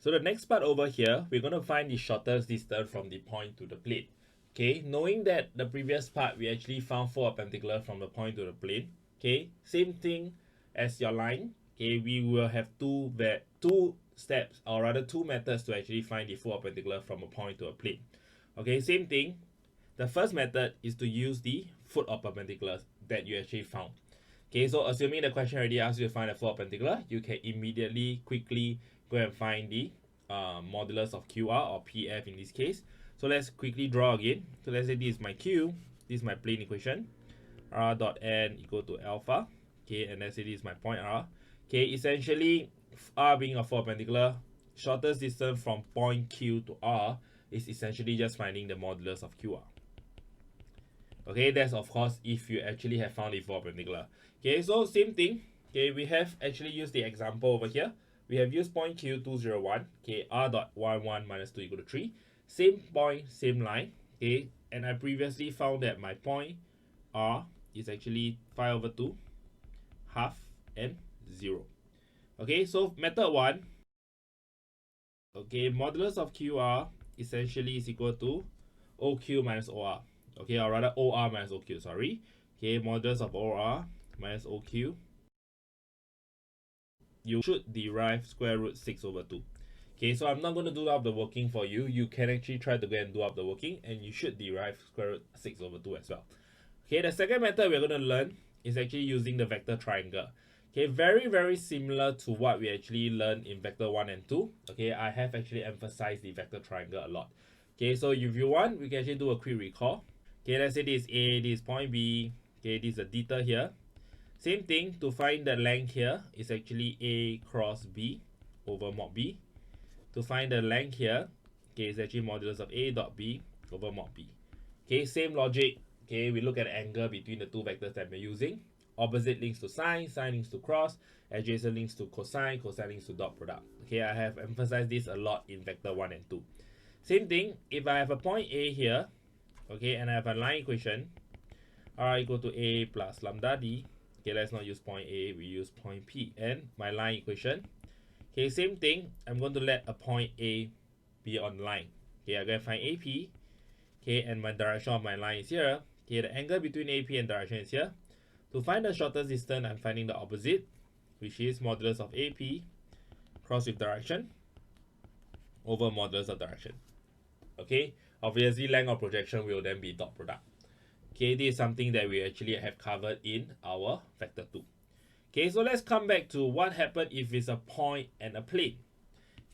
So the next part over here, we're going to find the shortest distance from the point to the plane. Okay, knowing that the previous part, we actually found 4 perpendicular from the point to the plane. Okay, same thing as your line. Okay, we will have two steps, or rather 2 methods to actually find the 4 perpendicular from a point to a plane. Okay, same thing. The first method is to use the foot of perpendiculars that you actually found. Okay, so assuming the question already asks you to find the 4 perpendicular, you can immediately quickly go and find the modulus of QR, or PF in this case. So let's quickly draw again. So let's say this is my Q, this is my plane equation, R dot N equal to alpha. Okay, and let's say this is my point R. Okay, essentially R being a 4 perpendicular, shortest distance from point Q to R is essentially just finding the modulus of QR. Okay, that's of course if you actually have found the 4 perpendicular. Okay, so same thing. Okay, we have actually used the example over here. We have used point Q 201. Okay, R dot 11 minus 2 equal to 3. Same point, same line. Okay, and I previously found that my point R is actually 5 over 2, half, and 0. Okay, so method 1. Okay, modulus of QR essentially is equal to OQ minus OR. Okay, or rather OR minus OQ, sorry. Okay, modulus of OR minus OQ. You should derive square root 6 over 2. Okay, so I'm not going to do up the working for you. You can actually try to go and do up the working, and you should derive square root 6 over 2 as well. Okay, the second method we're going to learn is actually using the vector triangle. Okay, very similar to what we actually learned in vector 1 and 2. Okay, I have actually emphasized the vector triangle a lot. Okay, so if you want, we can actually do a quick recall. Okay, let's say this is A, this is point B. Okay, this is a theta here. Same thing, to find the length here is actually A cross B over mod B. To find the length here, okay, it's actually modulus of A dot B over mod B. Okay, same logic. Okay, we look at the angle between the two vectors that we're using. Opposite links to sine, sine links to cross, adjacent links to cosine, cosine links to dot product. Okay, I have emphasized this a lot in vector 1 and 2. Same thing, if I have a point A here, okay, and I have a line equation, R equal to A plus lambda D. Okay, let's not use point A, we use point P. And my line equation, okay, same thing, I'm going to let a point A be on line. Okay, I'm going to find AP. Okay, and my direction of my line is here. Okay, the angle between AP and direction is here. To find the shortest distance, I'm finding the opposite, which is modulus of AP cross with direction over modulus of direction. Okay, obviously length of projection will then be dot product. Okay, this is something that we actually have covered in our vector 2. Okay, so let's come back to what happened if it's a point and a plane.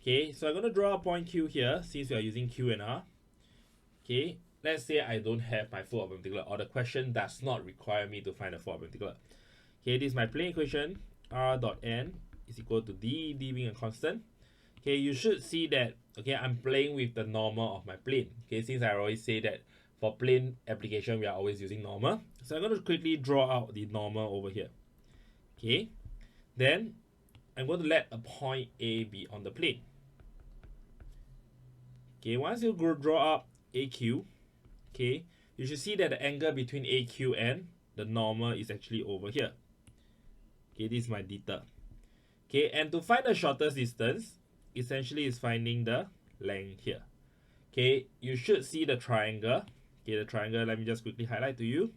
Okay, so I'm going to draw a point Q here since we are using Q and R. Okay, let's say I don't have my foot of perpendicular, or the question does not require me to find a foot of perpendicular. Okay, this is my plane equation. R dot N is equal to D, D being a constant. Okay, you should see that, okay, I'm playing with the normal of my plane. Okay, since I always say that for plane application, we are always using normal. So I'm going to quickly draw out the normal over here. Okay, then I'm going to let a point A be on the plane. Okay, once you draw up AQ, okay, you should see that the angle between AQ and the normal is actually over here. Okay, this is my theta. Okay, and to find the shortest distance, essentially is finding the length here. Okay, you should see the triangle. Okay, the triangle, let me just quickly highlight to you.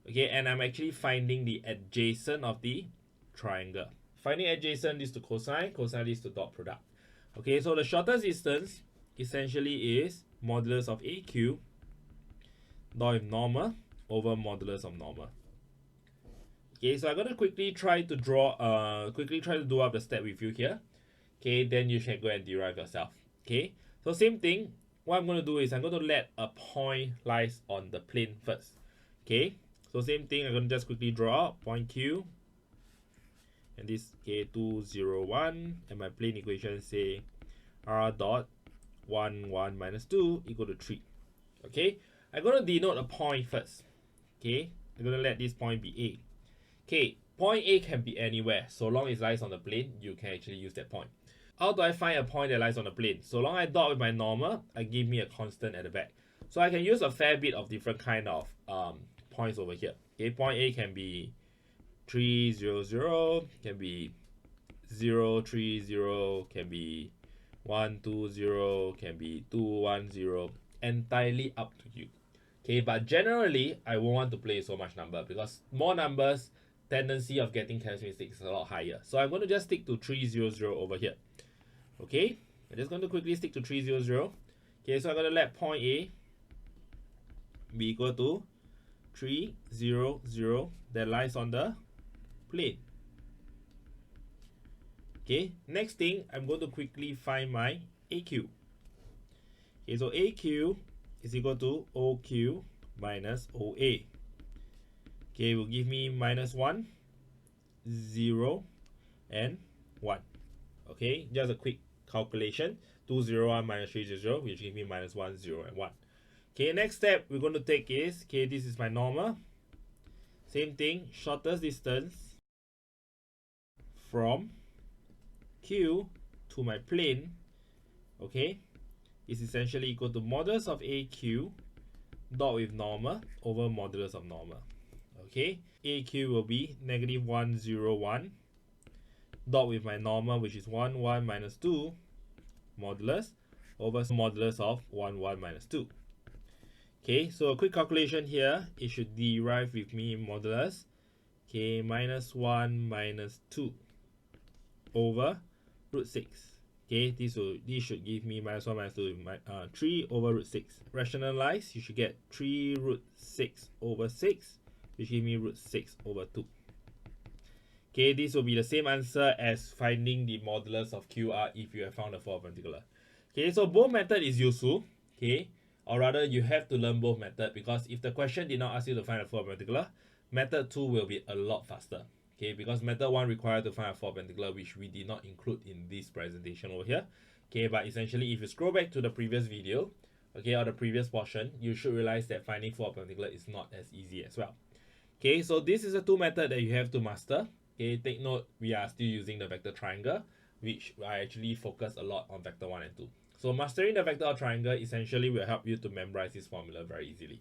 Okay, and I'm actually finding the adjacent of the triangle. Finding adjacent leads to cosine, cosine leads to dot product. Okay, so the shortest distance essentially is modulus of AQ dot with normal over modulus of normal. Okay, so I'm going to quickly try to do up the step with you here. Okay, then you can go and derive yourself. Okay, so same thing. What I'm going to do is I'm going to let a point lies on the plane first. Okay, so same thing, I'm going to just quickly draw out point Q, and this K201, and my plane equation say R dot 1 minus 2 equal to 3. Okay, I'm going to denote a point first. Okay, I'm going to let this point be A. Okay, point A can be anywhere. So long as it lies on the plane, you can actually use that point. How do I find a point that lies on the plane? So long I dot with my normal, I give me a constant at the back. So I can use a fair bit of different kind of points over here. Okay, point A can be 3, 0, 0, can be 0, 3, 0, can be 1, 2, 0, can be 2, 1, 0, entirely up to you. Okay, but generally, I won't want to play so much number because more numbers, tendency of getting chemistry mistakes is a lot higher. So I'm going to just stick to 300 over here. Okay, I'm just going to quickly stick to 300. Okay, so I'm going to let point A be equal to 300 that lies on the plane. Okay, next thing, I'm going to quickly find my AQ. Okay, so AQ is equal to OQ minus OA. Okay, will give me minus 1, 0, and 1. Okay, just a quick calculation. 201 minus 300, which give me minus 1, 0, and 1. Okay, next step we're going to take is, okay, this is my normal. Same thing, shortest distance from Q to my plane, okay, is essentially equal to modulus of AQ dot with normal over modulus of normal. Okay, AQ will be negative 101 dot with my normal, which is 1, 1 minus 2 modulus over modulus of 1, 1 minus 2. Okay, so a quick calculation here, it should derive with me modulus, okay, minus 1 minus 2 over root 6. Okay, this should give me minus 1 minus 2, 3 over root 6. Rationalize, you should get 3 root 6 over 6, which give me root 6 over 2. Okay, this will be the same answer as finding the modulus of QR if you have found the fourth particular. Okay, so both method is useful. Okay, or rather you have to learn both method, because if the question did not ask you to find a fourth particular, method 2 will be a lot faster. Okay, because method 1 required to find a fourth particular, which we did not include in this presentation over here. Okay, but essentially if you scroll back to the previous video, okay, or the previous portion, you should realize that finding fourth particular is not as easy as well. Okay, so this is a two method that you have to master. Okay, take note, we are still using the vector triangle, which I actually focus a lot on vector 1 and 2. So mastering the vector triangle essentially will help you to memorize this formula very easily.